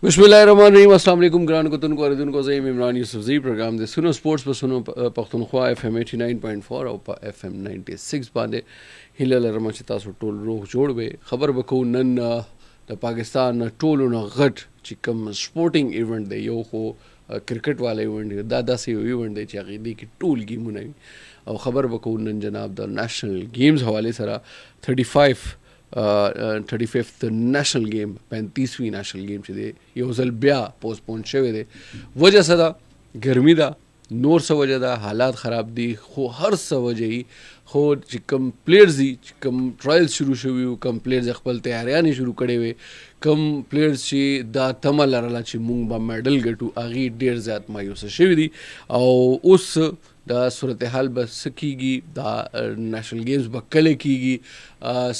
बिस्मिल्लाहिर्रहमानिर्रहीम। अस्सलाम वालेकुम ग्रान कुतुन को अरदुन को ज़ईम इमरान यूसुफ़ज़ई प्रोग्राम दे सुनो स्पोर्ट्स पर सुनो पख्तूनख्वा FM 89.4 और FM 96 बांधे हिलल रमच तासो टोल रोह जोड़ बे खबर बको नन द पाकिस्तान टोल न गट चिकम स्पोर्टिंग इवेंट दे यो को क्रिकेट वाले इवेंट दादा से इवेंट दे चाकीदी की टोल गेम नहीं और खबर बको नन जनाब द नेशनल गेम्स हवाले सरा 35th नेशनल गेम 35वीं नेशनल गेम चे दे यो ज़ल ब्या पोस्टपोन शवे दे वजह सदा गर्मी दा नोर सा वजह दा हालात ख़राब दी खो हर सा वजह ही खो चिकम प्लेयर्स दी चिकम ट्रायल्स शुरू शुरू कम प्लेयर्स अखबल तैयारियां नहीं शुरू करे हुए कम प्लेयर्स ची दा तमल लरला ची मूंग बा मेडल गटू आगी डेढ़ ज़्यादा मायूस शवी दी और उस दा सूरत हाल बस कीगी दा नेशनल गेम्स बकले कीगी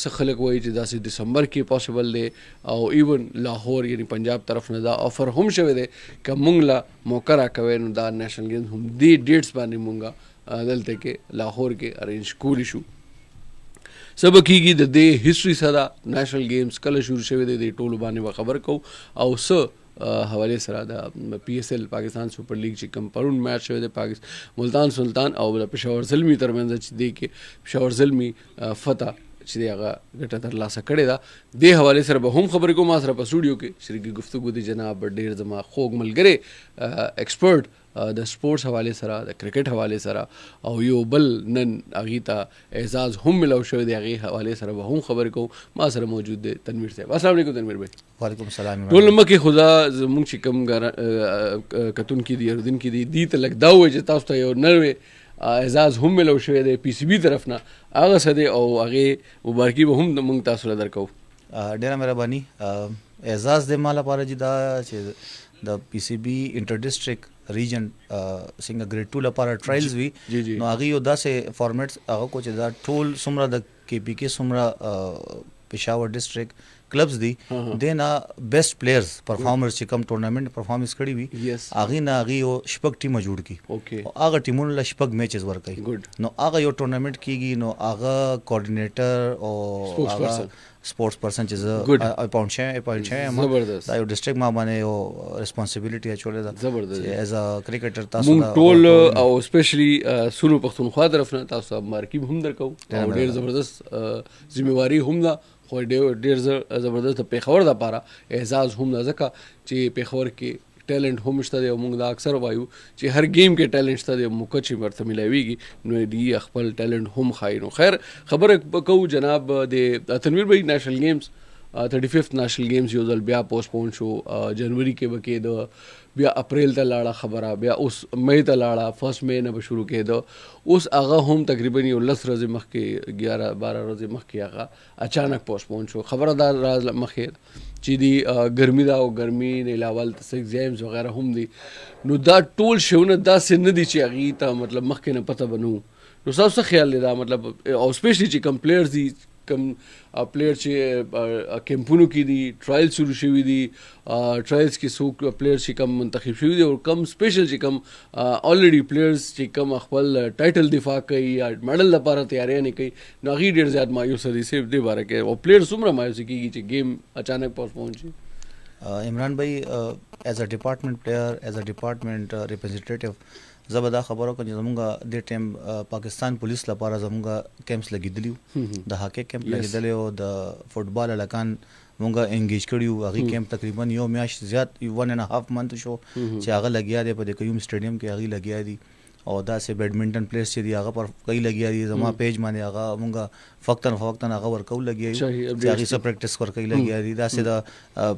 सखलक वही दा से दिसंबर के पॉसिबल दे और इवन लाहौर यानी पंजाब तरफ न दा ऑफर हम शवे दे का मुंगला मौका कवे न दा नेशनल गेम्स हम दी डेट्स बानी मुंगा दलते के लाहौर के अरेंज कूल इशू सब कीगी द दे हिस्ट्री सदा नेशनल गेम्स कल शुरू शवे दे टोल बाने व खबर को और हवाले सरा the PSL Pakistan super league चिकम परुण मैच शवे दे मुल्तान सुल्तान और पेशावर ज़िल्मी तरमेंज दे के पेशावर ज़िल्मी फतह चे आगा गटा तरलासा कड़े दा दे हवाले सर बहुम खबर को मासरा पर स्टूडियो के शरीकी गुफ्तगू दी जनाब डेर जमा खोग मलगरे एक्सपर्ट द स्पोर्ट्स हवाले सरा द क्रिकेट हवाले सरा और यो बल नन अगीता एजाज़ हम मिलाव शवे दे आगे हवाले सरा बहुम खबर को मासरा मौजूद दे तनवीर साहब। अस्सलाम वालेकुम तनवीर भाई। वालेकुम सलाम। टोल नंबर के खुदा मुंग चिकम कतुन की दी दिन की दी तलक दावे जे तास्ता यो नरवे एजाज़ हम मिलाव शवे दे PCB तरफ ना आगा सदे और आगे मुबारकी वो हम मुंग तासुला दरकाउ डेरा मेहरबानी एजाज़ दे माला पारा जी दा द PCB इंटर डिस्ट्रिक्ट रीजन सिंगा ग्रेड 2 लपारा ट्रायल्स भी नो आगे यो दा से फॉर्मेट्स आगो को चे दा टोल सुमरा द KPK सुमरा पेशावर डिस्ट्रिक्ट क्लब्स दी देना बेस्ट प्लेयर्स परफॉर्मर्स चिकम टूर्नामेंट परफॉर्मेंस करी भी आगे ना आगे यो शिपक टीम जुड़ की आगा टीमों ला शिपक मैचेस वर्क की नो आगा यो टूर्नामेंट की नो आगा कोऑर्डिनेटर और आगा स्पोर्ट्स पर्सन चीज अपॉइंट है जबरदस्त यो डिस्ट्रिक्ट मा बने यो रिस्पांसिबिलिटी है चोले दा जबरदस्त एज अ क्रिकेटर तासु मुंग टोल और स्पेशली सुनो पख्तूनख्वा तरफ ना तासु मार्की हम दरकाउ और ढेर जबरदस्त जिम्मेवारी हम ना खो डेढ़ ज़बरदस्त पेखवर दा पारा एजाज़ हम ना जका चे पेखवर के टैलेंट हम इश्ता मुंग दा अक्सर वायु चे हर गेम के टैलेंट ता मुकची मरत मिलावीगी नो दी अखबल टैलेंट हम खाई नो खैर खबर कहूँ जनाब दे तनवीर भाई national games 35th national games यो जल ब्या पोस्टपोन शो जनवरी के बके द ब्या अप्रैल त लाड़ा खबरा ब्या उस मई त लाड़ा 1 मई न शुरू के द उस आगा हम तकरीबन यो 10 रोज़े मख के 11-12 रोज़े मख के आगा अचानक पोस्टपोन शो खबरदार राज मखेर चीदी गर्मी दा और गर्मी ने लावल एग्जाम्स वगैरह हम दी नो दा टोल शो न दा से न दी ची ता मतलब मख के न पता बनू नो सबसे ख्याल ले दा मतलब और स्पेशली ची कम प्लेयर्स दी कम प्लेयर चे कैंपुनो की दी ट्रायल्स शुरू शुरू दी ट्रायल्स की सूक प्लेयर्स ची कम मंतखब शुरू दी और कम स्पेशल ची कम ऑलरेडी प्लेयर्स ची कम अखबल टाइटल दिफा कई या मेडल दपारा तैयारियां नहीं कई नागी डेढ़ ज़्यादा मायूस दी से दे बारे के और प्लेयर्स उम्र मायूस की ची गेम अचानक पोस्टपोन ची इमरान भाई as a department player as a department representative ज़बरदस्त खबरों को जमूंगा दे टाइम पाकिस्तान पुलिस लपारा जमूंगा कैंप्स लगी दिलियो द हाके कैंप लगी दिलियो द फुटबॉल अलकान मुंगा एंगेज करियो आगे कैंप तकरीबन यो मैच ज़्यादा 1.5 मंथ शो चे आगे लगिया दे पर कयूम स्टेडियम के आगे लगिया दी और दा से बैडमिंटन प्लेयर्स चे दी आगा पर कई लगिया दी जमा पेज माने आगा मुंगा फक्तन आगा वर्कआउट लगिया दी आगे से प्रैक्टिस कर कई लगिया दी दा से दा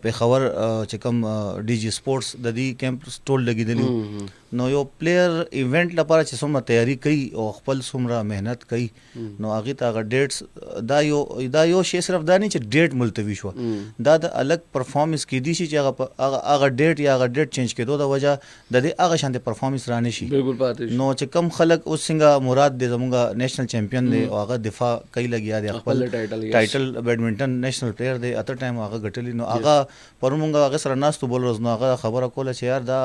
पे खबर चिकम DG स्पोर्ट्स ददी कैंप स्टोल लगी दिली नो यो प्लेयर इवेंट लपारा चे सुमरा तैयारी कई और खपल सुमरा मेहनत कई नो आगे ता अगर डेट्स दा यो शे सिर्फ दा नहीं चे डेट मुलतवी हुआ दा अलग परफॉर्मेंस की दी ची अगर डेट या अगर डेट चेंज के दो दा वजह ददे आगा शांति परफॉर्मेंस राने शी बिल्कुल बात है نو چې کم خلک اوس څنګه مراد دی زمونږ نېشنل چمپیون دی او هغه دفاع کوي لګیا دی خپل ټایټل بیډمنټن نېشنل پلیئر دی اته ټایم هغه ګټلی نو هغه پرون مونږ هغه سره ناستو بولرز نو هغه خبره کوله چې یار دا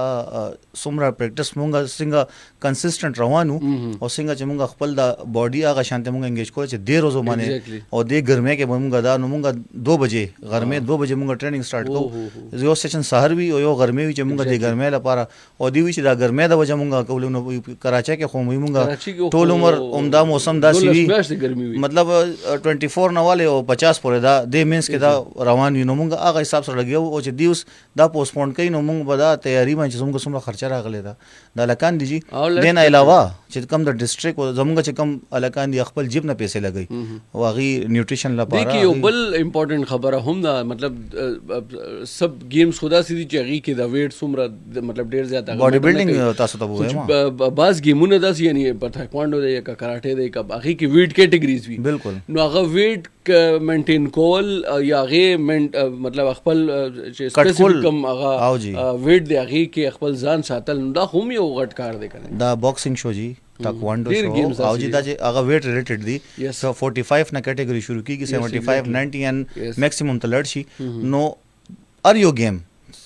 څومره پریکټس مونږ څنګه کنسسټنټ روانو او څنګه چې مونږ خپل د باډي هغه شانته مونږ انګیج کول چې ډیر روزو باندې او د ګرمه کې مونږ دا نو مونږ 2 بجې غرمه 2 بجې مونږ ټریننګ سٹارټ کوو یو سیشن سحر وی او یو غرمه وی چې مونږ د ګرمه لپاره او دی وی چې دا ګرمه د وجه مونږ کولو نو کراچۍ کې خو مونږ ټول عمر عمدا موسم دا سی وی مطلب 24 نواله او 50 پورې دا د مینس کې دا روان وي نو مونږ هغه حساب سره لګیو او چې دیوس دا پوسټپون کین نو مونږ به دا تیاری باندې څومره څومره خرچه راغلی دا لکان دي جی دین علاوه چې کم د ډیسټریکټ او زمونږ چې کم الکان دي خپل جیب نه پیسې لګي او هغه نیوټریشن لپاره دیکي یو بل امپورټنٹ خبره هم دا مطلب سب گیمز خدا سي چې هغه کې دا ویټ څومره مطلب ډیر زیات باډي بلډینګ تاسو ته وایي بعض گیمونه داس یعنی په تایکوانډو دی یا کراټه دی کا هغه کې ویټ کیټګریز وي بالکل نو هغه ویټ مینټین کول یا هغه مطلب خپل چې سپیسیفیک کم هغه ویټ دی هغه کې خپل ځان ساتل دا هم یو غټ کار دی کنه دا باکسینګ شو جی تاکوانډو شو او جی دا چې هغه ویټ ریلیټډ دی سو 45 نه کیټګری شروع کیږي 75 90 ان میکسیمم ته لړ شي نو ار یو گیم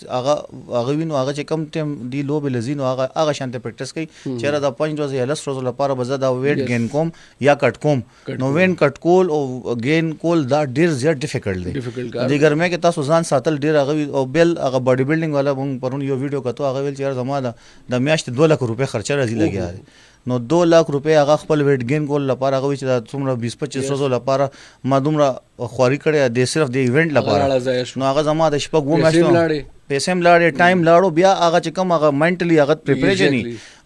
هغه وینو هغه چې کم ټیم دی لو به لزینو هغه شانته پریکټس کوي چیرې دا 5 ورځې یا 10 ورځې لپاره به دا ویټ گین کوم یا کټ کوم نو وین کټ کول او گین کول دا ډیر زیات ډیفیکلټ دی د ګرمه کې تاسو ځان ساتل ډیر هغه او بل هغه باډي بلډینګ والا مونږ پرون یو ویډیو کتو هغه ویل چې زما د میاشت 2 لک روپے خرچه راځي لګیا نو 2 لک روپے هغه خپل ویټ گین کول لپاره هغه چې دا څومره 20-25 ورځې لپاره ما دومره خواري کړې د صرف د ایونت لپاره نو هغه زما د شپږ وو میاشتو پیسې ملاړې ټایم لاړو بیا هغه چې کوم هغه منټلی هغه پریپریشن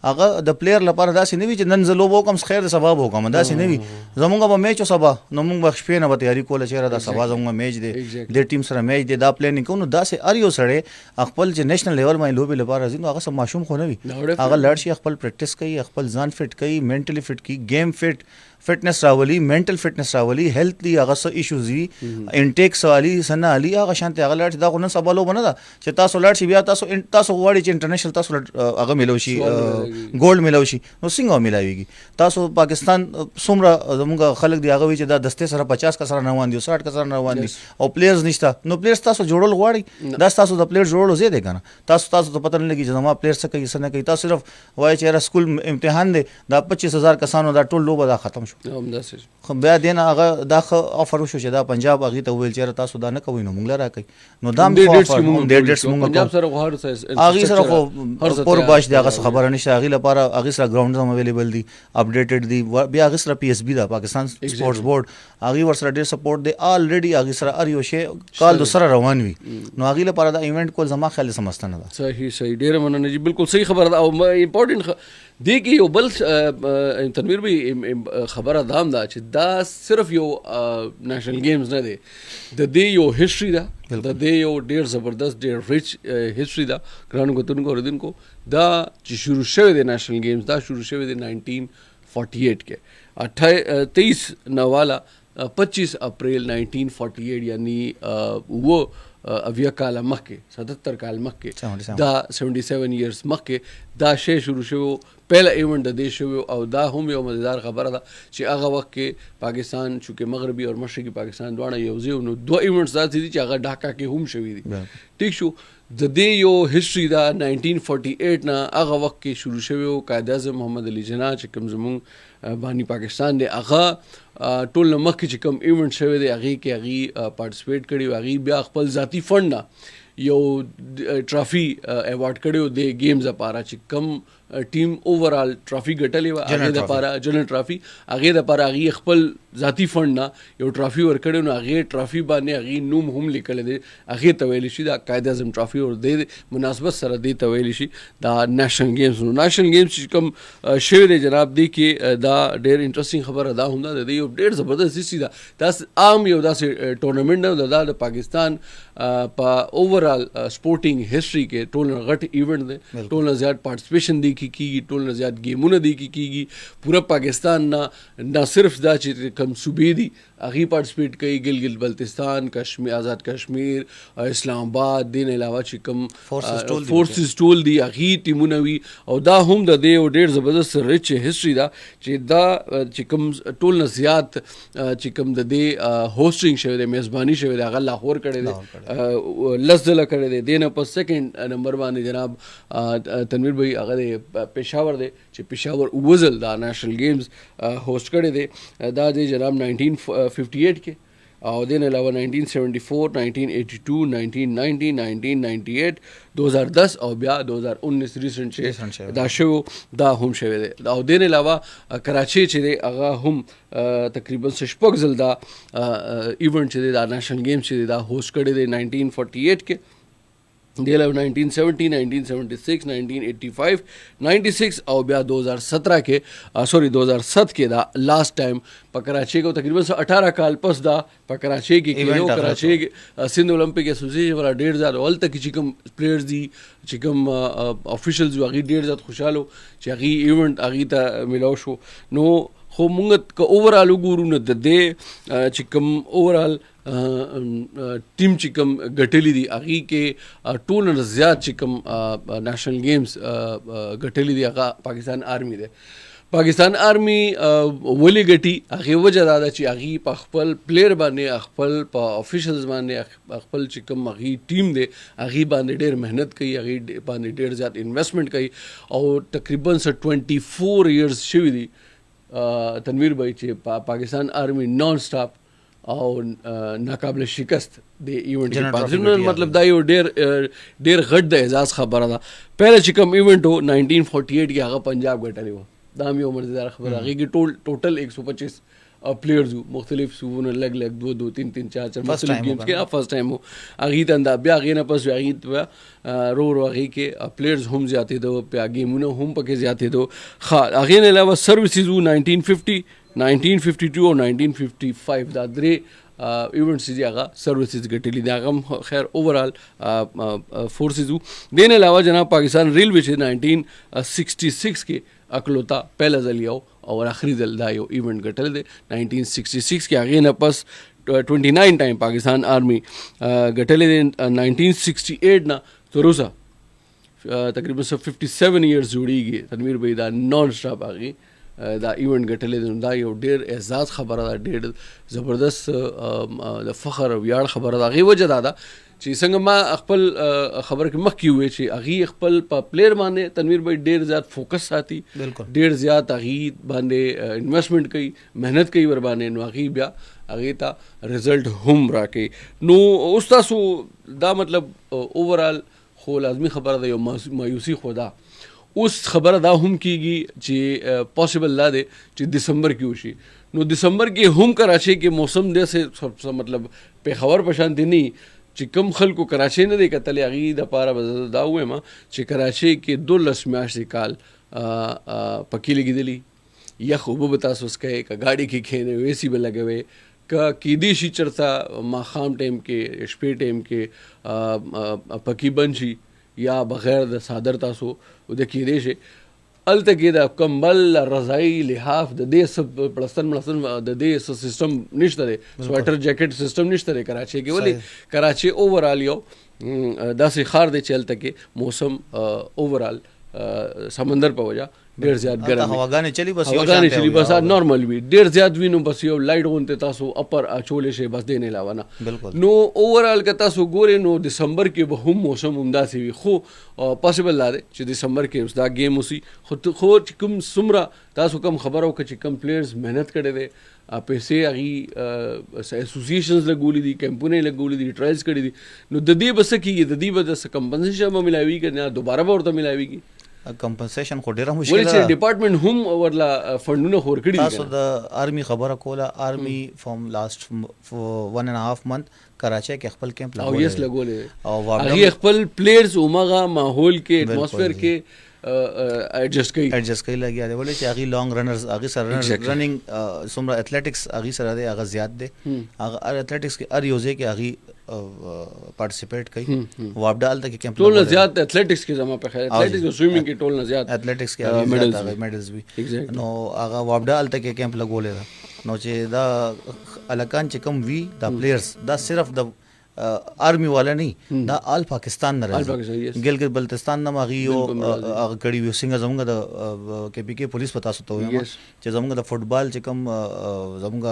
هغه د پلیئر لپاره داسې نه وي چې نن زلو وکم خیر د سبب وکم داسې نه وي زمونږ به میچ سبا نو موږ به شپې نه به تیاری کوله چې را د سبا زمونږ میچ دی د ټیم سره میچ دی دا پلانینګ کوو نو داسې ار یو سړی خپل چې نېشنل لیول باندې لوبي لپاره ځي نو هغه سم ماشوم خو نه وي هغه لړ شي خپل پریکټس کوي خپل ځان فټ کوي منټلی فټ کوي گیم فټنس راولي منټل فټنس راولي هیلث دی هغه څه ایشوز دي انټیک سوالي سنا علي هغه شانته هغه لړ دا غو نن سبا لو بنه دا چې تاسو لړ شي بیا تاسو غواړي چې انټرنیشنل تاسو هغه ملو شي ګولډ ملو شي نو څنګه ملایويږي تاسو پاکستان څومره زموږ خلک دی هغه وی چې دا دسته سره 50 کا سره روان دي 60 کا سره روان دي او پلیئرز نشته نو پلیئرز تاسو جوړول غواړي دا تاسو د پلیئر جوړول زیاده کنه تاسو ته پته نه لګي چې زما پلیئر څه کوي څه نه کوي تاسو صرف وای چې را سکول امتحان دی دا 25000 کسانو دا ټول لوبه دا ختم خو بیا دین هغه دا افر وشو چې دا پنجاب هغه ته ویل چې تاسو دا نه کوئ نو موږ لرا کوي نو دا موږ ډیټس موږ پنجاب سره هغه سره خو پور باش دی هغه خبره نشه هغه لپاره هغه سره ګراوند هم اویلیبل دي اپډیټډ دي بیا هغه سره پی اس بي دا پاکستان سپورټس بورډ هغه ور سره ډیر سپورټ دی الریډي هغه سره ار یو شی کال سره روان وي نو هغه لپاره دا ایونت کول زما خیال سمستنه ده صحیح ډیر مننه جی بالکل صحیح خبره ده او امپورټنٹ دی کې یو بل تنویر به خبره دام دا چې دا صرف یو نېشنل گیمز نه دی د دې یو هیستوري ده د دې یو ډیر زبردست ډیر ریچ هیستوري ده ګرانو کتونکو اوریدونکو دا چې شروع شوی دی نېشنل گیمز دا شروع شوی دی 1948 کې 23 نواله 25 اپریل 1948 یعنی وہ اویا کال مخکې 77 کال مخکې دا 77 ایئرز مخکې دا شی شروع شو پہلا ایونٹ د دې شو او دا هم یو مزیدار خبره ده چې هغه وخت کې پاکستان چونکه مغربي او مشرقي پاکستان دواړه یو ځای نو دوه ایونټس داسې دي چې هغه ډاکا کې هم شوي دي ټیک شو د دې یو هیستوري دا 1948 نه هغه وخت کې شروع شوی او قائد اعظم محمد علي جناح چې کوم زموږ باندې پاکستان دی هغه ټول مخکې چې کوم ایونټ شوی دی هغه کې هغه پارټیسپیټ کړي هغه بیا خپل ذاتی فند نه یو ټرافي ایوارډ کړو د گیمز لپاره چې کم ټیم اوورال ټرافي ګټلې و هغه د لپاره جنرال ټرافي هغه د لپاره هغه خپل ذاتی فند نه یو ټرافي ور کړو نو هغه ټرافي باندې هغه نوم هم لیکل دي هغه ته ویل شي دا قائد اعظم ټرافي اور د مناسبت سره دی ته ویل شي دا نېشنل گیمز نو نېشنل گیمز چې کوم شوی دی جناب دی کې دا ډېر انټرېسټینګ خبره دا هم ده د یو ډېر زبردست سیسی دا عام یو داسې ټورنمنټ نه دا د پاکستان په اوورال سپورټینګ هیستوري کې ټول نه غټ ایونت دی ټول نه زیات پارټیسپیشن دی کیږي ټول نه زیات گیمونه دی کیږي پورا پاکستان نه صرف دا چې کم صوبې دي هغه پارټیسپیټ کوي ګلگت بلتستان کشمیر آزاد کشمیر اسلام آباد دین علاوه چې کم فورسز ټول دی هغه ټیمونه وي او دا هم د دې ډېر زبردست ریچ هیستوري دا چې دا چې کم ټول نه زیات چې کم د دې هوسټینګ شوی دی میزبانی شوی دی هغه لاهور کړی دی لس ځله کړی دی دینه په سیکنډ نمبر باندې جناب تنویر بھائی هغه پېښور دی چې پېښور وزل دا نېشنل گیمز هوسټ کړی دی دا دی جناب 1958 کې او دین علاوه 1974 1982 1990 1998 2010 او بیا 2019 ریسنٹ چې دا شو دا هم شوی دی او دین علاوه کراچي چې دی هغه هم تقریبا شپږ ځل دا ایونت چې دی دا نېشنل گیم چې دی دا هوسټ کړی دی 1948 کې دی علاوه 1970 1976 1985 96 او بیا 2017 کې 2007 کې دا لاست ټایم په کراچي کې تقریبا 18 کال پس دا په کراچي کې کېدو کراچي کې سند اولمپک ایسوسییشن ورا ډېر زیات ولته کې چې کوم پلیئرز دي چې کوم افیشلز هغه ډېر زیات خوشاله چې هغه ایونت هغه ته ملاو شو نو خو مونږ که اوورال وګورو نو د دې چې کوم اوورال ټیم چې کوم ګټلې دي هغه کې ټول نه زیات چې کوم نېشنل گیمز ګټلې دي هغه پاکستان آرمی دی پاکستان آرمی ولې ګټي هغه وجه دا ده چې هغه په خپل پلیئر باندې خپل په افیشلز باندې خپل چې کوم هغه ټیم دی هغه باندې ډېر مهنت کوي هغه باندې ډېر زیات انویسټمنټ کوي او تقریبا 24 ایئرز شوي دي تنویر بھائی چې پاکستان آرمی نان سٹاپ او ناقابل شکست د ایونت کې مطلب دا یو ډېر غټ د اعزاز خبره ده پہله چې کوم ایونت و 1948 کې هغه پنجاب ګټلی و دا هم یو مزیدار خبره هغه کې ټوټل 125 پلیئرز مختلف صوبونو لګ 2 3 3 4 مختلف گیمز کې فرست ټایم و هغه ته دا بیا هغه نه پس هغه رو هغه کې پلیئرز هم زیاتې دو بیا گیمونه هم پکې زیاتې دو هغه نه علاوه سروسز 1950 1952 او 1955 دا درې ایونټس دي هغه سروسز ګټلې دي هغه خیر اوورال فورسز دین علاوه جناب پاکستان ریلوے چې 1966 کې اکلوتا پہلا ځل یو او آخري ځل دا یو ایونت ګټل دی 1966 کې هغه نه پس 29 ټایم پاکستان آرمی ګټلې دی 1968 نه تر اوسه تقریبا 57 ایئرز جوړیږي تنویر بھائی دا نان سٹاپ هغه دا ایونت ګټلې دی دا یو ډېر اعزاز خبره ده ډېر زبردست د فخر او ویاړ خبره ده هغې وجه دا ده چې څنګه ما خپل خبره کې مخکې وویل چې هغې خپل په پلیئر باندې تنویر بھائی ډېر زیات فوکس ساتي ډېر زیات هغې باندې انویسټمنټ کوي محنت کوي ور باندې نو هغې بیا هغې ته رزلټ هم راکوي نو اوس تاسو دا مطلب اوورال خو لازمي خبره ده یو مایوسي خو ده اوس خبره دا هم کیږي چې پاسبل لا دی چې دسمبر کې وشي نو دسمبر کې هم کراچي کې موسم داسې مطلب پېښور په شان دی نه چې کم خلکو کراچي نه دی کتلی هغې دپاره به دا ووایم چې کراچي کې 12 میاشتې کال پکې لګېدلي یخ اوبه به تاسو څکئ که ګاډي کې کښېنئ اے سی به لګوئ که کیدی شي چېرته ماښام ټایم کې شپې ټایم کې پکې بند شي یا بغیر د صادر تاسو د کېدی شي هلته کې د کمبل رضایي لحاف د دې څه پړستن د دې څه سسټم نشته دی سویټر جیکټ سسټم نشته دی کراچي کې ولې کراچي اوورال یو داسې ښار دی چې هلته کې موسم اوورال سمندر په وجه ډېر زیات ګرم هواګانې چلی بس نارمل وي ډېر زیات وي نو بس یو لایټ غونته تاسو اپر اچولی شئ بس دې نه علاوه نه نو اوورال که تاسو ګورئ نو دسمبر کې به هم موسم همداسې وي خو پاسبل دا دی چې دسمبر کې اوس دا گیم وسي خو چې کوم څومره تاسو کوم خبره وکړه چې کوم پلیئرز محنت کړی دی پیسې هغې ایسوسیشنز لګولي دي کیمپونه یې لګولي دي ټرایلز کړي دي نو د دې به څه کېږي د دې به داسې کمپنسیشن به میلاویږي نه دوباره به ورته میلاویږي کمپنسیشن خو ډیره مشکل ده ولې چې ډپارټمنټ هم ورلا فندونه خور کړي تاسو د آرمی خبره کوله آرمی فرام لاست 1.5 منت کراچي کې خپل کیمپ لګولې او یس لګولې او هغه خپل پلیئرز اومغه ماحول کې اټماسفیر کې ایڈجسٹ کوي لګیا دی ولې چې هغه لانګ رنرز هغه سره رننګ څومره اټلیټکس هغه سره دی هغه زیات دی هغه اټلیټکس کې ار یوزه کې هغه پارټیسپیټ کوي وابډا الته کې کیمپ ټول نه زیات ایتھلیټکس کې زما په خیال ایتھلیټکس او سویمینګ کې ټول نه زیات ایتھلیټکس کې میډلز وی نو هغه وابډا الته کې کیمپ لګولې ده نو چې دا الکان چې کوم وی دا پلیئرز دا صرف د آرمی والا نه دا آل پاکستان نه راځي ګلګت بلتستان نه ماغي او هغه کړي وي څنګه زموږ د کې پی کې پولیس پتا سوته وي چې زموږ د فوټبال چې کوم زموږ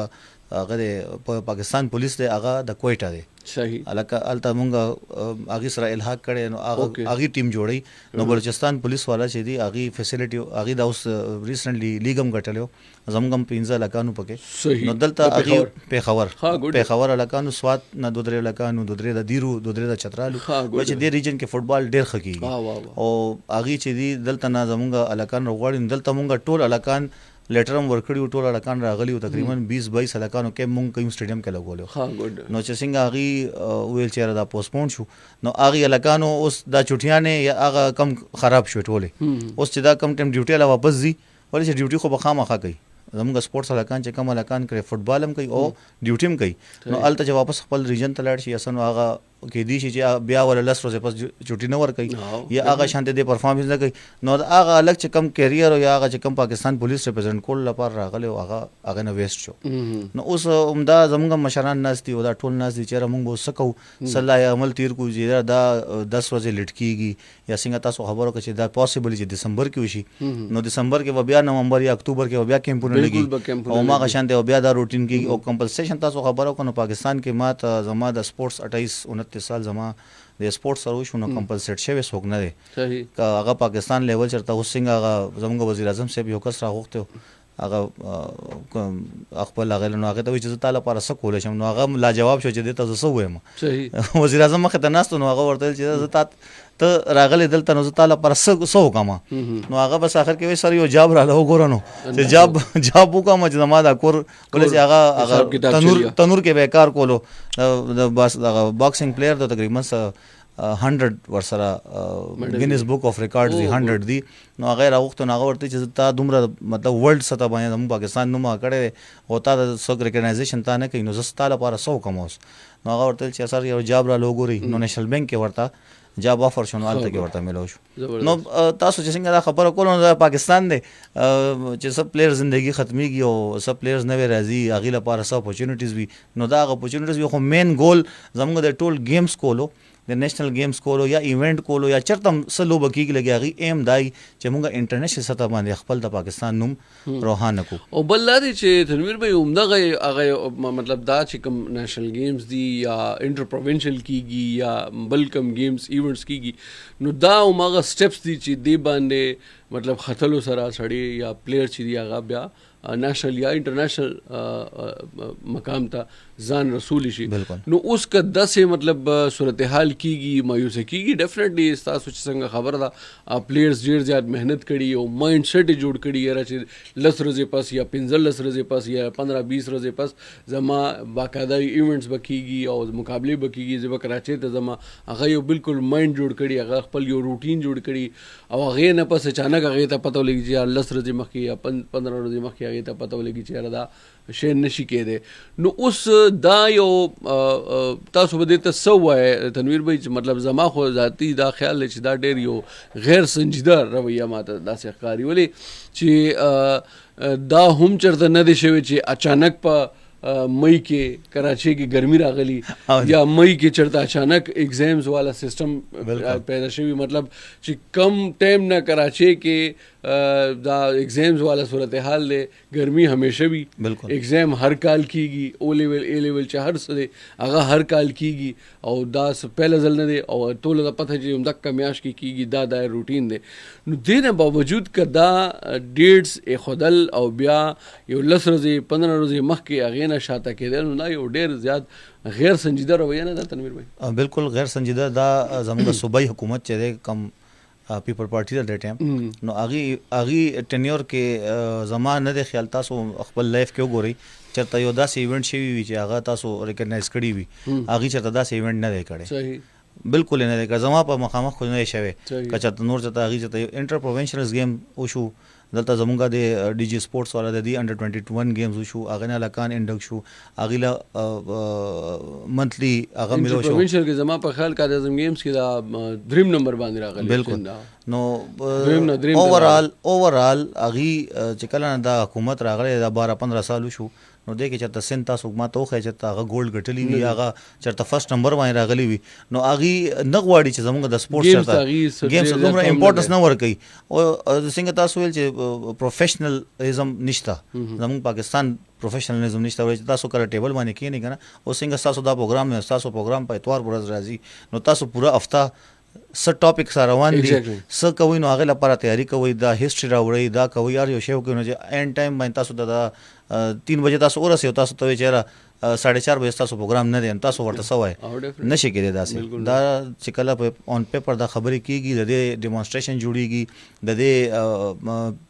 هغه پاکستان پولیس دی هغه د کویټا دی صحیح الکه الته مونږ هغه سره الحاق کړي نو هغه ټیم جوړي نو بلوچستان پولیس والا چې دی هغه فیسیلیټي هغه د اوس ریسنټلی لیګم غټلو زموږ پینځه لکانو پکې نو دلته هغه پیښور لکانو سوات نه دوه درې لکانو دوه درې د دیرو دوه درې د چترالو چې دې ریجن کې فوټبال ډېر خکېږي او هغه چې دی دلته نه زموږ الکان غواړي دلته مونږ ټول الکان لیټرم ورکړی ټول الکان راغلی تقریبا 20-22 الکانو کې مونږ کوم سټیډیم کې لګولو نو چې څنګه هغه ویل چیر دا پوسټپون شو نو هغه الکانو اوس دا چټیانه یا هغه کم خراب شو ټوله اوس چې دا کم ټیم ډیوټي لا واپس زی ولې چې ډیوټي خو بخامه کوي زموږ سپورټس الکان چې کم الکان کوي فوټبال هم کوي او ډیوټي هم کوي نو الته چې واپس خپل ریجن ته لاړ شي اسنو هغه کې دي چې بیا ول لس ورځې پس چټي نه ور کوي یا هغه شانته د پرفارمنس نه کوي نو هغه الګ چې کم کیریئر او یا هغه چې کم پاکستان پولیس ریپرزینټ کول لپاره راغلی او هغه نه ویسټ شو نو اوس عمدا زموږ مشران ناس دي او دا ټول ناس دي چې موږ وسکو صلاح عمل تیر کو چې دا 10 ورځې لټکیږي یا څنګه تاسو خبرو کې چې دا پوسیبل چې دسمبر کې وشي نو دسمبر کې بیا نومبر یا اکتوبر کې بیا کیمپونه لګي او ما غشان دی بیا دا روټین کې او کمپنسیشن تاسو خبرو کو نو پاکستان کې ماته زما د سپورټس 28-29 سال زما د سپورټس سره شو نو کمپنسیټ شوی څوک نه دی صحیح هغه پاکستان لیول چرته اوس څنګه هغه زموږ وزیر اعظم صاحب یو کس راغوښته هغه خپل هغه نو هغه ته چې تعالی پر څه کول شم نو هغه لا جواب شو چې ته څه وایم صحیح وزیر اعظم مخ ته ناست نو هغه ورته چې ته راغلی دلته نو تعالی پر څه وکما نو هغه بس اخر کې سر یو جاب را له وګورنو چې جاب وکما چې زما دا کور ولې چې هغه تنور کې بیکار کولو بس هغه باکسینګ پلیئر ته تقریبا 100 ورسره ګینیز بک اف ریکارډز دی 100 دی نو هغه راوخته نو هغه ورته چې تا دومره مطلب ورلد سطح باندې د پاکستان نوم کړي او تا د سو ریکګنایزیشن تا نه کوي نو زستا لپاره سو کوموس نو هغه ورته چې سر یو جاب را لوګوري نو نېشنل بانک کې ورته جاب افر شنو الته کې ورته ملو شو نو تاسو چې څنګه دا خبره کول نو پاکستان دی چې سب پلیئر زندگی ختميږي او سب پلیئرز نه راځي اغه لپاره سب اپورچونټیز وي نو دا اپورچونټیز خو مین ګول زموږ د ټول گیمز کولو د نېشنل گیمز کولو یا ایونت کولو یا چرته سلو بکیږي لګي ایم دای چې موږ انټرنیشنل سطح باندې خپل د پاکستان نوم روحانه کو او بل لري چې تنویر به عمدغه هغه مطلب دا چې کوم نېشنل گیمز دی یا انټر پروینشل کیږي یا بل کوم گیمز ایونټس کیږي نو دا هغه سټیپس دي چې دی باندې مطلب خطلو سره سړی یا پلیئر چې دی هغه بیا نېشنل یا انټرنیشنل مقام ته ځان رسول شي نو اوس که داسې مطلب صورتحال کیږي مایوس کیږي ډیفینیټلی تاسو چې څنګه خبر ده پلیئرز ډېر زیات مهنت کړي او مایند سیټ جوړ کړي یاره چې 10 ورځې پس یا 15 ورځې پس یا 15-20 ورځې پس زما باقاعده ایونټس بکیږي او مقابله بکیږي زما کراچۍ ته زما هغه یو بالکل مایند جوړ کړي هغه خپل یو روټین جوړ کړي او هغه نه پس اچانک هغه ته پته ولګي چې 10 ورځې مخکې یا 15 ورځې مخکې هغه ته پته ولګي چې دا شی نشي کېده نو اوس دا یو تاسو به دې ته څه وایې تنویر بھائی چې مطلب زما خو ذاتي دا خیال دی چې دا ډېر یو غیر سنجیده رویه ماته داسې ښکاري ولې چې دا هم چېرته نه دی شوی چې اچانک په مئی کې کراچۍ کې ګرمي راغلی یا مئی کې چېرته اچانک ایگزامز والا سسٹم پیدا شوی مطلب چې کم ټایم نه کراچۍ کې دا ایگزامز والا صورتحال دی ګرمي همیشه وي ایگزام هر کال کیږي او لیول ای لیول چې هر څه دی هغه هر کال کیږي او دا پهله ځل نه دی او ټوله د پته چې همدغه میاشت کې کیږي دا روټین دی نو دې نه باوجود که دا ډیټس ایښودل او بیا یو 10 ورځې 15 ورځې مخکې هغې نه شاته کېدل نو دا یو ډېر زیات غیر سنجیده رویه نه ده تنویر بھائی بالکل غیر سنجیده دا زموږ صوبایي حکومت چې دی کم پیپل پارټي د ټایم نو اغي ټینیور کې زمان نه دی خیال تاسو خپل لایف کې وګورئ چرته یو داسې ایونت شوی وي چې هغه تاسو ریکګنایز کړی وي اغي چرته داسې ایونت نه دی کړی بالکل نه دی که زما په مخامخ خو نه شوی صحیح. که چېرته نور چېرته هغې چېرته انټر پروینشنلز گیم وشو دلته زمونږ د ډي جي سپورټس والا د دې انډر 21 گیمز وشو هغې نه هلکان انډک شو هغې له منتلی هغه میلو شو پروینشل کې زما په خیال قائد اعظم گیمز کې دا دریم نمبر باندې راغلی بالکل نو دریم اوورال هغې چې کله نه دا حکومت راغلی دا 12-15 سال وشو نو دی کې چېرته سند تاسو ما ته وښیه چېرته هغه ګولډ ګټلی وي هغه چېرته فرسټ نمبر باندې راغلی وي نو هغې نه غواړي چې زمونږ د سپورټس چېرته گیمز دومره امپورټنس نه ورکوي او څنګه تاسو ویل چې پروفیشنلزم نشته زمونږ پاکستان پروفیشنلزم نشته ورته تاسو کله ټیبل باندې کېنئ که نه او څنګه تاسو دا پروګرام نه تاسو پروګرام په اتوار ورځ راځي نو تاسو پوره هفته څه ټاپک سره روان دي څه کوئ نو هغې لپاره تیاری کوئ دا هسټري راوړئ دا کوئ هر یو شی وکړئ نو چې اینډ ټایم باندې تاسو د 3 بجې تاسو ورسئ تاسو ته وایي چې یاره 4:30 بجې تاسو پروګرام نه دی تاسو ورته څه وایئ نشي کېدی داسې دا چې کله آن پیپر دا خبرې کېږي د دې ډیمانسټریشن جوړېږي د دې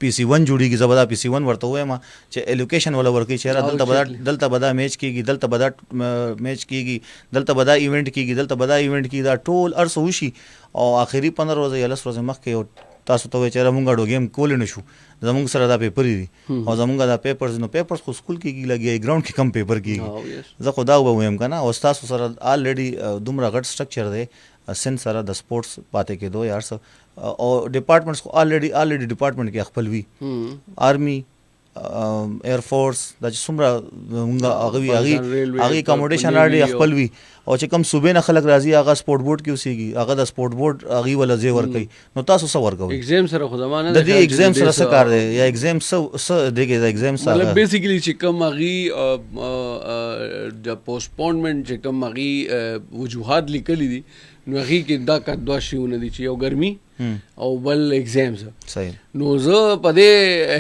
PC1 جوړېږي زه به دا PC1 ورته وایم چې ایلوکیشن ولا ورکوي چې یاره دلته به دا میچ کېږي دلته به دا میچ کېږي دلته به دا ایونټ کېږي دلته به دا ایونټ کېږي دا ټول هر څه وشي او آخري 15 ورځې یا 10 ورځې مخکې تاسو ته وایي چې یاره مونږ اډو گیم کولی نه شو زمونږ سره دا پیپرې دي او زمونږ دا پیپرز نو پیپرز خو سکول کې لګي ګراوند کې کم پیپر کېږي زه خو دا به ویم که نه او ستاسو سره آلریډي دومره غټ سټرکچر دی سند سره د سپورټس پاتې کېدو یا هر څه او ډپارټمنټس خو آلریډي ډپارټمنټ کې خپل وي آرمي ایر فورس دا چې څومره مونږ هغې اکاموډیشن آلریډي خپل وي او چې کوم صوبې نه خلک راځي هغه سپورټ بورډ کې اوسېږي هغه د سپورټ بورډ هغې وله ځای ورکوي نو تاسو څه ورکوئ ایگزام سره خو زمانه د دې ایگزام سره څه کار دی یا ایگزام څه دی کې د ایگزام سره مطلب بیسیکلی چې کوم هغې د پوسټپونمنټ چې کوم هغې وجوهات لیکلي دي نو هغې کې دا دوه شیونه دي چې یو ګرمي او بل ایگزامز صحیح نو زه په دې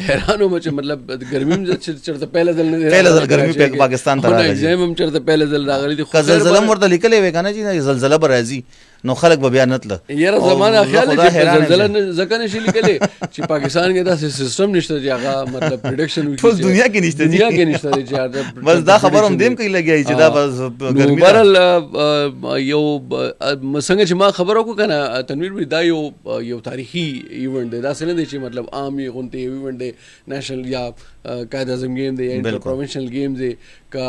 حیران وم چې مطلب ګرمي هم چېرته پهله ځل نه پهله ځل ګرمي پاکستان ته راغلی ایگزام هم چېرته پهله ځل راغلی دي که زلزله هم ورته لیکلی وی که نه چې زلزله به راځي نو خلک به بیا نه تله یاره زمانه خیال دی چې زلزله ځکه نشي لیکلی چې پاکستان کې داسې سیسټم نشته چې هغه مطلب پریډکشن وکړي ټول دنیا کې نشته دنیا کې نشته چې بس دا خبر هم دیم کوي لګیا چې دا بس ګرمي بهرحال یو څنګه چې ما خبره وکړه که نه تنویر بھائی دا یو تاریخي ایونټ دی داسې نه دی چې مطلب عام یې غونتی یو ایونټ دی نیشنل یا قائد اعظم گیم دی یا انټر پروونشنل گیم دی که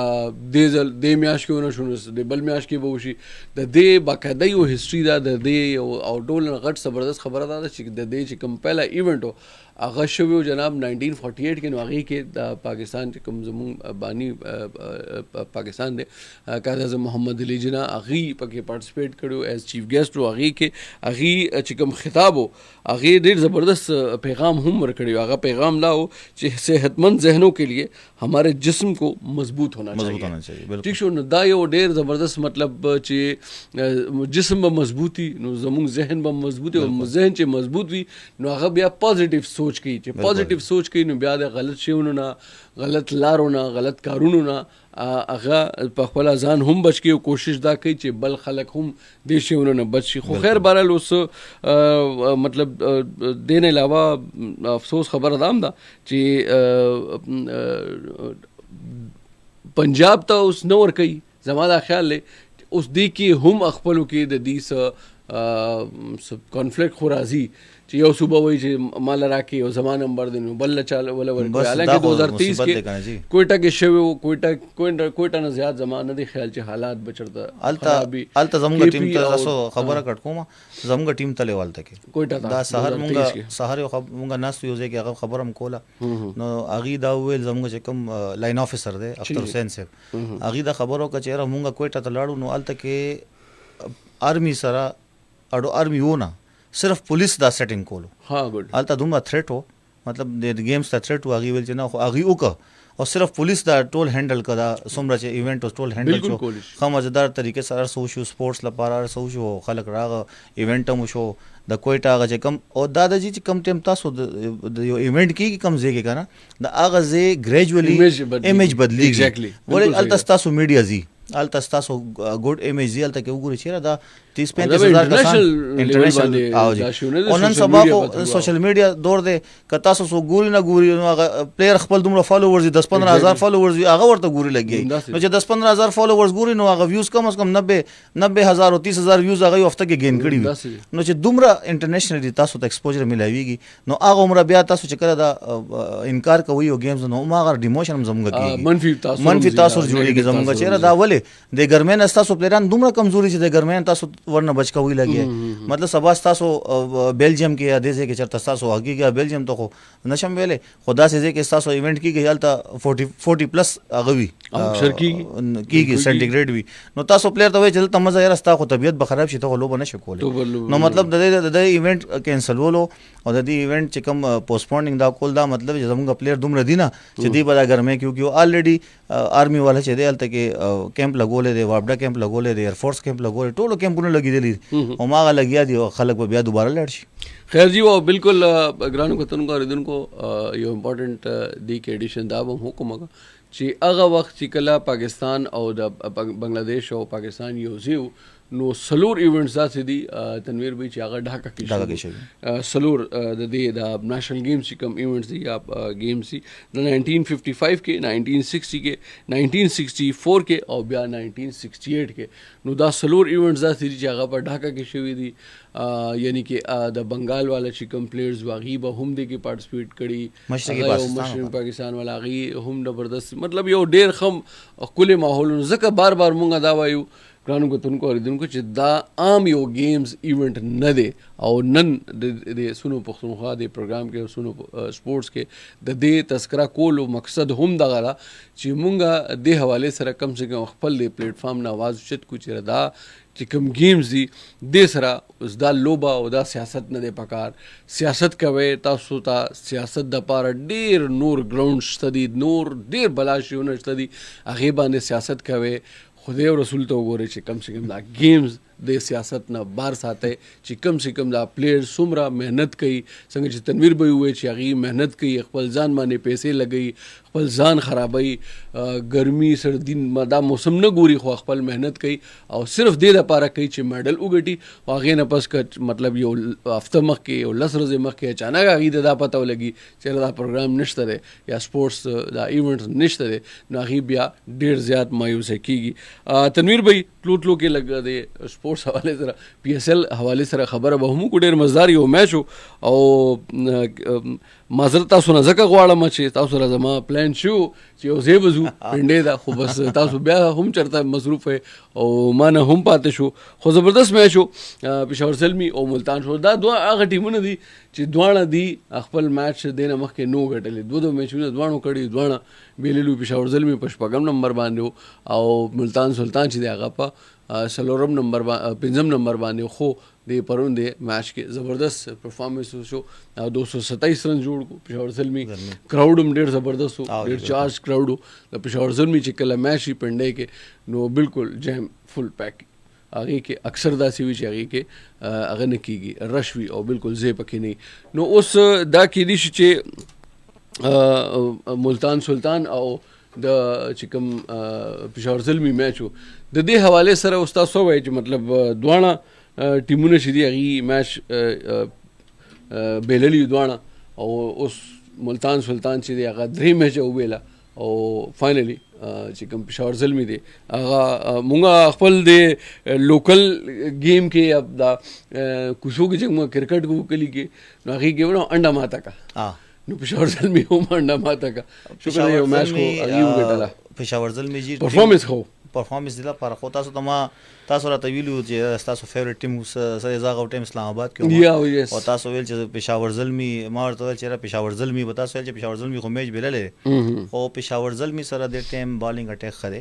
دې میاشت کې ونه شو نو د بل میاشت کې به وشي د دې باقاعده یو هسټري ده د دې او ډول نه غټ زبردست خبره دا ده چې د دې چې کوم پهله ایونټ و هغه شوی و جناب 1948 کې نو هغې کې د پاکستان چې کوم زمونږ بانی پاکستان دی قائد اعظم محمد علي جناح هغې پکې پارټیسپیټ کړی ایز چیف گیسټ و هغې کې هغې چې کوم خطاب و هغې ډېر زبردست پیغام هم ورکړی و هغه پیغام لا و چې صحتمند ذہنوں کے لیے ہمارے جسم کو مضبوط ہونا چاہیے ٹھیک شو نو دا یو ډېر زبردست مطلب چې جسم به مضبوطي نو زمونږ ذهن به مضبوطي او ذهن چې مضبوط وي نو هغه بیا پازیټیو سوچ کوي چې پازیټیو سوچ کوي نو بیا د غلط شیونو نه غلط لارو نه غلط کارونو نه هغه په خپل ځان هم بچ کی او کوشش دا کوي چې بل خلک هم دې شیونو نه بچ شي خو خیر بهرحال اوس مطلب دین علاوه افسوس خبره دا هم ده چې پنجاب ته اوس نه ورکوي زما دا خیال دی اوس دې کې هم خپلو کې د دې څه کانفلیکټ خو راځي چې یو صوبه وایي چې مال راکړي او زما نمبر دی نو بل چاله وله ورکوي حالانکه 2023 کې کوئټه کې شوی و کوئټه نه زیات زما نه دی خیال چې حالات به چېرته خرابي هلته زموږ ټیم ته تاسو خبره کټ کوم زموږ ټیم ته لیوالته کې کوئټه دا سهار یو مونږ ناست یو ځای کې هغه خبره هم کوله نو هغې دا وویل زموږ چې کوم لاین افیسر دی اختر حسین صاحب هغې دا خبره وکړه چې یاره مونږ کوئټه ته لاړو نو هلته کې آرمي سره اډو آرمي و نه صرف پولیس دا سیټینګ کولو هلته دومره تھریټ و مطلب د گیمز ته تھریټ و هغې ویل چې نه خو هغې وکړه او صرف پولیس دا ټول هینډل کړه دا څومره چې ایونټ اوس ټول هینډل شو ښه مزیدار طریقې سره هر څه وشو سپورټس لپاره هر څه وشو خلک راغه ایونټ هم وشو د کوئټه هغه چې کم او دا د چې کم ټایم تاسو د یو ایونټ کېږي کم ځای کې که نه د هغه ځای ګریجولي ایمیج بدلېږي ولې هلته ستاسو میډیا ځي هلته ستاسو ګوډ ایمیج ځي هلته کې وګورئ چېرې دا 30-35 हज़ार कसान इंटरनेशनल आओ जी او نن سبا خو سوشل میډیا دور دی که تاسو سو ګوري نه ګوري نو هغه پلیئر خپل دومره فالوورز 10-15 هزار فالوورز هغه ورته ګوري لګي نو چې 10-15 هزار فالوورز ګوري نو هغه ویوز کم از کم 90 هزار او 30 هزار ویوز هغه هفته کې گین کړي وي نو چې دومره انټرنیشنلی تاسو ته ایکسپوجر ملایويږي نو هغه عمر بیا تاسو چې کړه دا انکار کوي او گیمز نو هغه ډیموشن زموږ کیږي منفي تاسو جوړیږي زموږ چې دا ولې د ګرمین تاسو پلیران دومره کمزوري چې د ګرمین تاسو ورنه بچ کوي لګي مطلب سبا تاسو بیلجیم کې یا دې کې چرته تاسو هغه بیلجیم ته خو نشم ویلې خدا سي کې تاسو ایونت کیږي حالت 40 پلس هغه وي اکثر کیږي سنټیګریډ وي نو تاسو پلیر ته وایي چې مزه یې راستا خو طبيعت به خراب شي ته لوب نه شکول نو مطلب د ایونت کینسلولو او د دې ایونت چې کوم پوسټپونډینګ دا کول دا مطلب چې زموږ پلیر دومره دي نه چې دی په ګرمه کیونکه الریډي آرمی والا چې دی الته کې کیمپ لګولې دی وابډا کیمپ لګولې دی ایر فورس کیمپ لګولې ټولو کیمپونه لګیدلې او ماغه لګیا دي خلک به بیا دوباره لړ شي خیر جی وہ بالکل ګرانو کتونکو اوریدونکو یو امپورټنٹ دی کې ایډیشن دا به حکم چې هغه وخت چې کله پاکستان او د بنگلاديش او پاکستان یو زیو نو سلور ایونټس داسې دي تنویر بھائی چې هغه ډاکا کې سلور د دې د نېشنل گیمز چې کوم ایونټس دي یا گیمز دي د 1955 کې 1960 کې 1964 کې او بیا 1968 کې نو دا سلور ایونټس داسې دي چې هغه په ډاکا کې شوي دي یعنی کې د بنگال والا چې کوم پلیئرز واغي به هم دې کې پارټیسپیټ کړي مشرقي پاکستان والا غي هم زبردست مطلب یو ډیر خم خپل ماحول زکه بار بار مونږه دا وایو ګرانو کتونکو اوریدونکو چې دا عام یو گیمز ایونٹ نه دی او نن د سونو پښتونخوا د پروګرام کې سونو سپورټس کې د دې تذکرہ کولو مقصد هم دغه را چې مونږه د حواله سره کم سے کم خپل د پلیټ فارم نه आवाज چت کو چې دا چې کوم گیمز دي د سره اوس دا لوبه او دا سیاست نه دی پکار سیاست کوي تاسو ته سیاست د پاره ډیر نور ګراوند شته دي نور ډیر بلاشونه شته دي هغه باندې سیاست کوي خدای او رسول ته وګوري چې کم سے کم دا گیمز د سیاست نه بار ساتي چې کم سے کم دا پلیئر سمرا مهنت کوي څنګه چې تنویر به وي چې هغه مهنت کوي خپل ځان باندې پیسې لګي خپل ځان خرابوي ګرمي سردی دا موسم نه ګوري خو خپل مهنت کوي او صرف دې لپاره کوي چې میډل وګټي هغه نه پس مطلب یو هفته مخکې او لس ورځې مخکې اچانک هغه دا پته ولګي چې دا پروګرام نشته دی یا سپورټس دا ایونټ نشته دی نو هغه بیا ډیر زیات مایوس کیږي تنویر بھائی ټلو کې لګا دی سپورټس حواله سره پی اس ال حواله سره خبره به هم کو ډیر مزدار یو میچ او معذرت تاسو نه ځکه غواړم چې تاسو را زما پلان شو چې یو ځای وځو پنډې دا خو بس تاسو بیا هم چرته مصروف او ما نه هم پاتې شو خو زبردست میچ شو پېښور زلمي او ملتان شو دا دوه هغه ټیمونه دي چې دواړه دي خپل میچ دینه مخکې نو ګټلې دوه میچونه دواړو کړي دواړه بیللو پېښور زلمي په شپږم نمبر باندې او ملتان سلطان چې دی هغه په سلورم نمبر پنځم نمبر باندې خو د پرون د میچ کې زبردست پرفارمنس شو 227 رن جوړ کو پېښور زلمي کراوډ هم ډېر زبردست و ډېر چارج کراوډ د پېښور زلمي چې کله میچ یې پنډې کې نو بالکل جیم فل پیک هغه کې اکثر داسې وي چې هغه کې هغه نه کیږي رش وي او بالکل زی پکې نه نو اوس دا کې دي چې ملتان سلطان او د چې کوم پېښور زلمي میچ و د دې حواله سره استاد سو وایي چې مطلب دواړه ټیمونه چې دي هغه میچ بیللی دواړه او اوس ملتان سلطان چې دی هغه درې میچ وبیله او فائنلی چې کوم پېښور زلمي دی هغه مونږه خپل د لوکل گیم کې دا کوڅو کې چې موږ کرکټ کو کلی کې نو هغه کې ونه انډا ماتا کا نو پېښور زلمي هم انډا ماتا کا شکر یو میچ کو هغه وګټله پېښور زلمي جی پرفارمنس دی لپاره خو تاسو راته ویلو چې تاسو فیوریټ ټیم سره زاغو ټیم اسلام آباد کې او تاسو ویل چې پېښور زلمي ما ورته ویل چې پېښور زلمي به تاسو ویل چې پېښور زلمي خو میچ بیللې خو پېښور زلمي سره د ټیم بالینګ اٹیک خره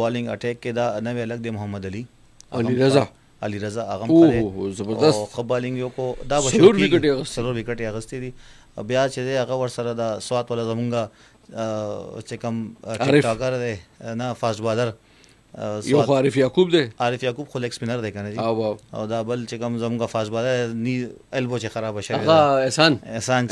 بالینګ اٹیک کې دا نوې الګ د محمد علي رضا هغه خره زبردست خو بالینګ یو کو دا سلور وکټ اغستې دي بیا چې هغه ور سره دا سوات ولا زمونږه چې کوم ټیک ټاکر دی نه فاست بالر یو عارف یعقوب دی عارف یعقوب خو لیگ سپینر دی کنه جی او دا بل چې کوم زموږه فاست بالر نی البو چې خراب شوی هغه احسان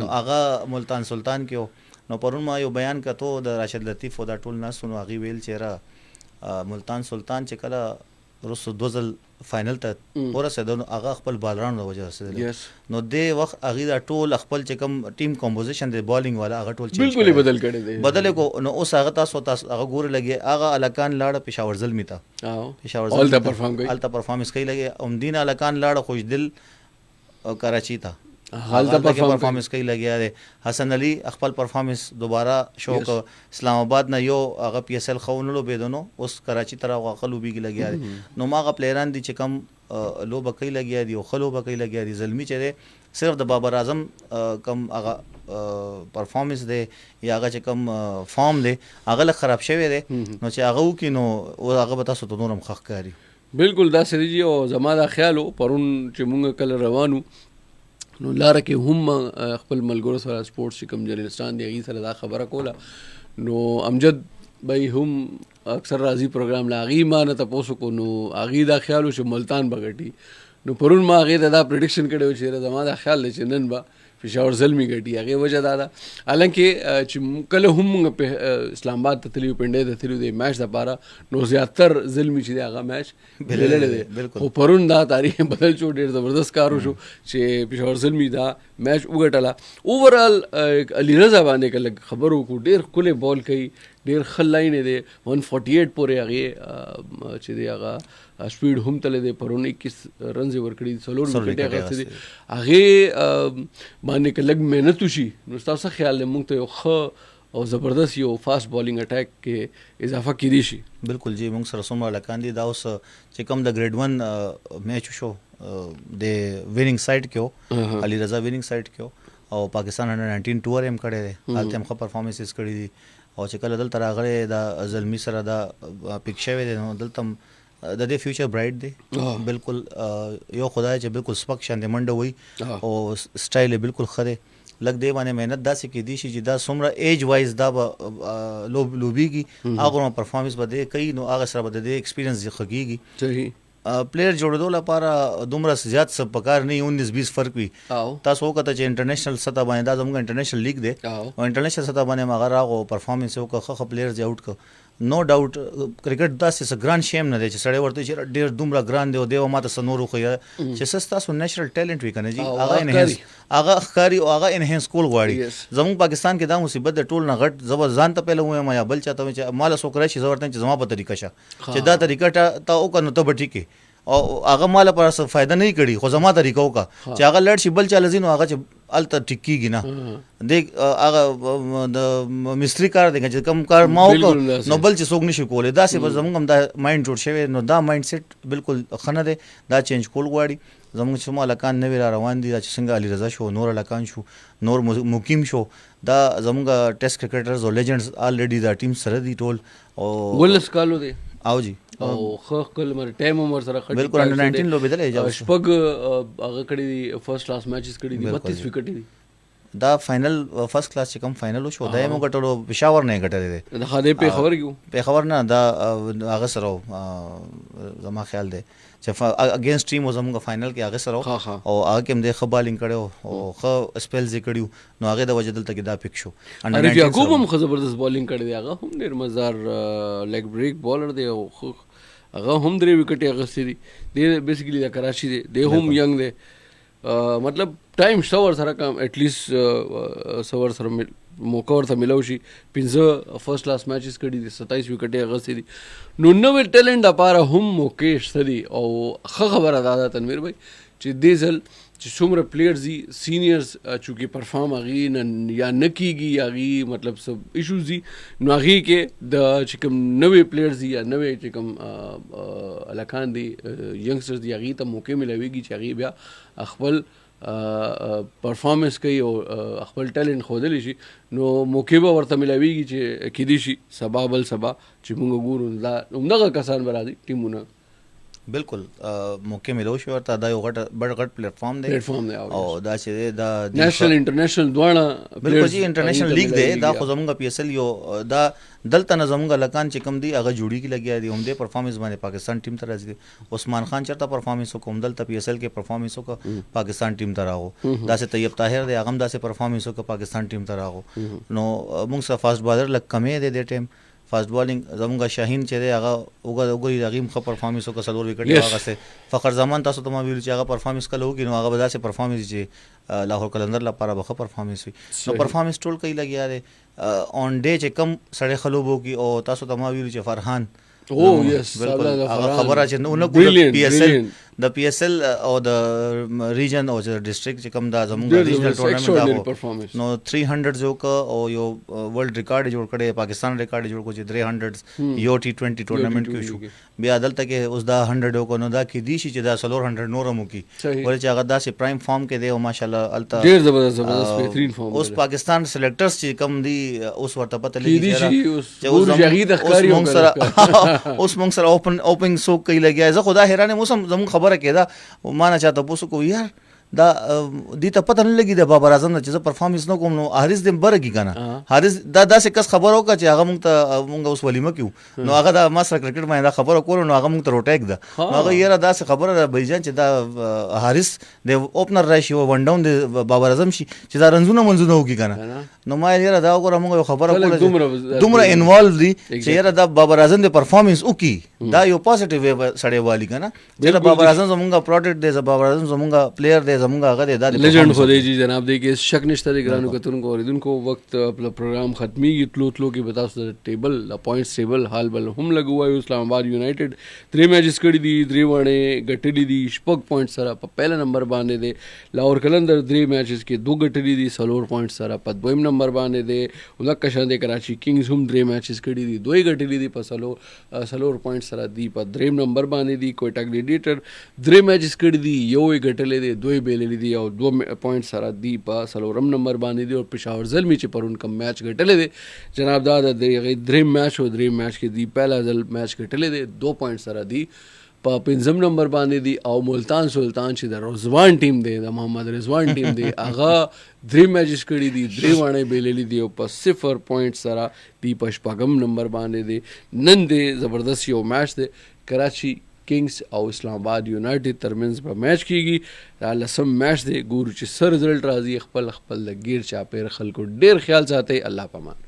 نو هغه ملتان سلطان کې نو پرون ما یو بیان کتو د راشد لطیف او دا ټول ناس نو هغه ویل چې را ملتان سلطان چې کله رسو دوزل فائنل ته ورسېدو، نو هغه خپل بالرانو د وجه رسېدلی. نو دې وخت هغې دا ټول خپل چې کوم ټیم کمپوزیشن دی بالینګ والا هغه ټول چینج بالکل بدل کړی دی، بدل کو. نو اوس هغه تاسو هغه ګورې لګي هغه الکان لاړه پېښور زلمي ته، پېښور زلمي هلته پرفارم کوي، هلته پرفارمنس کوي لګي. عمدین الکان لاړه خوشدل کراچي ته، هلته پرفارمنس کوي لګیا دی. حسن علي خپل پرفارمنس دوباره شو کو اسلام آباد نه یو هغه پی اس ال خونلو بيدونو، اوس کراچي تر هغه خلوبيږي لګیا دی. نو ماغه پلیران دي چې کم لو بکې لګیا دي او خلو بکې لګیا دي. زلمی چې دی صرف د بابر اعظم کم هغه پرفارمنس دی یا هغه چې کم فارم دی هغه خراب شوی دی. نو چې هغه وکي نو هغه به تاسو ته نورم خخ کاری. بالکل دا سړي جی. او زما دا خیالو پرون چې مونږ کله روانو نو لاره کې هم خپل ملګرو سره سپورټس چې کوم جرنلستان دی هغې سره دا خبره کوله. نو امجد بھائی هم اکثر راځي پروګرام له هغې ما نه تپوس وکړو، نو هغې دا خیال و چې ملتان به ګټي. نو پرون ما هغې ته دا پریډکشن کړی و چې زما دا خیال دی چې نن به پېښور زلمي ګټي. هغې وجه دا ده حالانکې چې کله هم موږ اسلام آباد ته تللي یو، پنډۍ ته تللي یو د میچ دپاره، نو زیاتر زلمي چې دی هغه میچ بللی دی. خو پرون دا تاریخ بدل شو، ډېر زبردست کار وشو چې پېښور زلمي دا میچ وګټله. اوورال علي رضا باندې که لږ خبر وکړو، ډېر ښکلی بال کوي، ډېر ښه لاین دی. 148 پورې هغې چې دی هغه سپیډ هم تللی دی. پرون 21 رنز یې ورکړي دي، 4 وکټې اخیستې دي. هغې باندې که لږ محنت وشي نو ستاسو څه خیال دی موږ ته یو ښه او زبردست یو فاسټ بالینګ اټیک کې اضافه کیدی شي؟ بالکل جی، موږ سره څومره هلکان دي دا اوس چې کوم د ګریډ 1 میچ شو د ویننګ سایډ کې و، علي رضا ویننګ سایډ کې و او پاکستان انډر 19 ټور هم کړی دی، هلته هم ښه پرفارمنسز کړي دي. او چې کله دلته راغلی دا زلمي سره دا پک شوی دی نو دلته هم د دې فیوچر برایټ دی. بالکل یو خدای چې بالکل سپک شاندې منډه وي او سټایل یې بالکل ښه دی. لږ دی باندې محنت داسې کیدی شي چې دا څومره ایج وایز دا به لوبیږي، هغه پرفارمنس به دی کوي، نو هغه سره به د دې ایکسپیرینس ښه کېږي. صحیح پلیئر جوړېدو لپاره دومره زیات څه پکار نه 19-20 فرق وي. تاسو وکړه چې انټرنیشنل سطح باندې دا زموږ انټرنیشنل لیګ دی او انټرنیشنل سطح باندې هغه راغو پرفارمنس وکړه، ښه پلیئرز یې آوټ کړه. نو ډاوټ کرکټ داسې څه ګران شیم نه دی چې سړی ورته چې ډېر دومره ګران دی او دی ماته څه نور وښیه چې څه ستاسو نیچرل ټیلنټ وي که نه جي، هغه انهینس هغه ښکاري او هغه انهینس کول غواړي. زموږ پاکستان کې دا مصیبت د ټول نه غټ زه به ځان ته پهله ووایم یا بل چا ته چې ماله څوک راشي زه ورته چې زما په طریقه شه چې دا طریقه ته وکړه نو ته به ټیک یې، او هغه ماله پر څه فایده نه کړي، خو زما طریقه وکړه چې هغه لړ شي بل چا لځي نو هغه چې هلته ټیک کېږي نه. د هغه د مستري کار دی چې کوم کار ما وکړ نو بل چې څوک نشي کولی. داسې به زموږ هم دا مایند جوړ شوی، نو دا مایند سیټ بالکل ښه نه دی، دا چینج کول غواړي. زموږ چې څومره هلکان نوي را روان دي، دا چې څنګه علي رضا شو، نور هلکان شو، نور مقیم شو، دا زموږ ټیسټ کرکټرز او لیجنډز آلریډي دا ټیم سره دي ټول. او 19 کالو دی او جی او ښه ښکل مر ټایم عمر سره خټي بالکل انډر 19 لوبېدلی شپږ هغه کړي دي، فرست کلاس میچز کړي دي، 32 وکټې دي. دا فائنل فرست کلاس چې کوم فائنل وشو دا یې مو ګټلو، پېښور نه یې ګټلی دی. د خدای پېښور کې پېښور نه دا هغه سره زما خیال دی چې اگینسټ ټیم و زموږ فائنل کې هغه سره او هغه کې هم دی ښه بالینګ کړی او ښه سپیلز یې کړي وو، نو هغې د وجې دلته کې دا پک شو. عارف یعقوب هم ښه زبردست بالینګ کړی دی، هغه هم ډېر مزدار لیګ بریک بالر دی او هغه هم 3 وکټې اخیستې دي. دی بیسیکلي د کراچي دی، دی هم ینګ دی، مطلب ټایم شته ورسره کم ایټلیسټ څه ورسره موقع ورته میلاو شي. 15 فرست کلاس میچز کړي دي، 27 وکټې اخیستې دي. نو نوې ټیلنټ دپاره هم موقع شته دي او ښه خبره دا ده تنویر بھائی چې دې ځل چې څومره پلیئرز دي سینیئرز چونکې پرفارم هغې یا نه کېږي یا هغې مطلب څه ایشوز دي، نو هغې کې د چې کوم نوې پلیئرز دي یا نوې چې کوم هلکان دي ینګسټرز دي هغې ته موقع میلاویږي چې هغې بیا خپل پرفارمنس کوي او خپل ټیلنټ ښودلی شي، نو موقع به ورته میلاویږي چې کیدی شي سبا بل سبا چې موږ ګورو دا همدغه کسان به راځي ټیمونه. بالکل موقع ملو شو ورته دا یو غټ پلیټفارم دی او دا چې دا نېشنل انټرنیشنل دواړه بالکل جی انټرنیشنل لیګ دی. دا خو زموږ پی اس ال یو دا دلته نه زموږ هلکان چې کوم دي هغه جوړیږي لګیا دي، همدې پرفارمنس باندې پاکستان ټیم ته راځي. عثمان خان چېرته پرفارمنس وکړو، همدلته پی اس ال کې پرفارمنس وکړه، پاکستان ټیم ته راغو. داسې طیب طاهر دی، هغه هم داسې پرفارمنس وکړه، پاکستان ټیم ته راغو. نو موږ سره فاسټ بالر لږ کمې دی دې ټایم، فاست بالینګ زمونږ شاهین چې دی هغه وګوري هغه ښه پرفارمنس وکړ 4 وکټ هغه سه فخر زمان تاسو ته ما ویل چې هغه پرفارمنس کله وکړي نو هغه به داسې پرفارمنس چې لاهور قلندر لپاره به ښه پرفارمنس وي نو پرفارمنس ټول کوي لګیا دی اون ډے چې کم سړی خلوبو کی او تاسو ته ما ویل چې فرحان Oh yes, خبره چې نو پی ایس ایل د پی ایس ایل او د ریجن او د ډیسټریکټ چې کوم دا زموږ ریجنل ټورنمنت نو 300 جو کا او یو ورلد ریکارډ جوړ کړي پاکستان ریکارډ جوړ کړي 300 یو ټي 20 ټورنمنت کې شو بیا دلته کې اوس دا 100 کو نو دا کې دی چې دا 100 نورم کی ولې چې هغه دا سي پرایم فارم کې دی او ماشاءالله التا ډیر زبردست بهترین فارم اوس پاکستان سلیکټرز چې کم دی اوس ورته پته لګي چې اوس جغید اخکاری اوس مونږ سره اوپننګ سو کوي لګیا زه خدا حیرانه موسم زمون خبره کېده ما نه چاته پوسو کو یار دا دې ته پته نه لګي د بابر اعظم چې پرفارمنس نه کوم نو حارث دې برګی کنه حارث دا داسې کس خبر وکړه چې هغه مونږ اوس ولیمه کیو نو هغه دا ما سره کرکټ باندې خبره کول نو هغه مونږ ته روټیک ده نو هغه یاره داسې خبره ده بایجان چې دا حارث د اوپنر راشي او ون ډاون د بابر اعظم شي چې دا رنزونه وکي کنه نو ما یاره دا وګوره مونږ خبره کوله دومره انوالو دي چې یاره دا بابر اعظم د پرفارمنس وکي دا یو پوزټیو سړی والی کنه چې بابر اعظم زمونږ پروډکټ دی بابر اعظم زمونږ پلیئر دی زمونږ هغه د لیجنډ خو دی جی جناب دی کې شک نشته دی ګرانو کتونکو اوریدونکو وخت خپل پروګرام ختمي تلو کې بتا ستاسو ټیبل د پوینټس ټیبل حال بل هم لګوي اسلام آباد یونایټډ 3 میچز کړي دي 3 وړې ګټلې دي شپږ پوینټ سره په پهل نمبر باندې دی لاهور قلندر 3 میچز کې 2 ګټلې دي 4 پوینټ سره په دویم نمبر باندې دی ولکه شان دی کراچي کینګز هم 3 میچز کړي دي 2 ګټلې دي په 4 پوینټ سره دی په دریم نمبر باندې دی کوټا ګلیډیټر 3 میچز کړي دي یو ګټلې دي 2 بیللې دي او 2 پوینټ سره دی په سلورم نمبر باندې دی او پېښور زلمی چې پرون کم میچ ګټلې دی جناب دا د دریم میچ او دریم میچ کې دی پهلا ځل میچ ګټلې دی 2 پوینټ سره دی په پنځم نمبر باندې دی او ملتان سلطان چې د رضوان ټیم دی د محمد رضوان ټیم دی هغه 3 میچز کړي دي 3 وړې بیللې دي او په 0 پوینټ سره دی په شپږم نمبر باندې دی نن دی زبردست یو میچ دی کراچي کینګز او اسلام آباد یونایټډ ترمنځ په میچ کیږي دا لسم میچ دی ګورو چې سر رزلټ راځي خپل د گیر چاپیر خلکو ډیر خیال ساتي الله پامان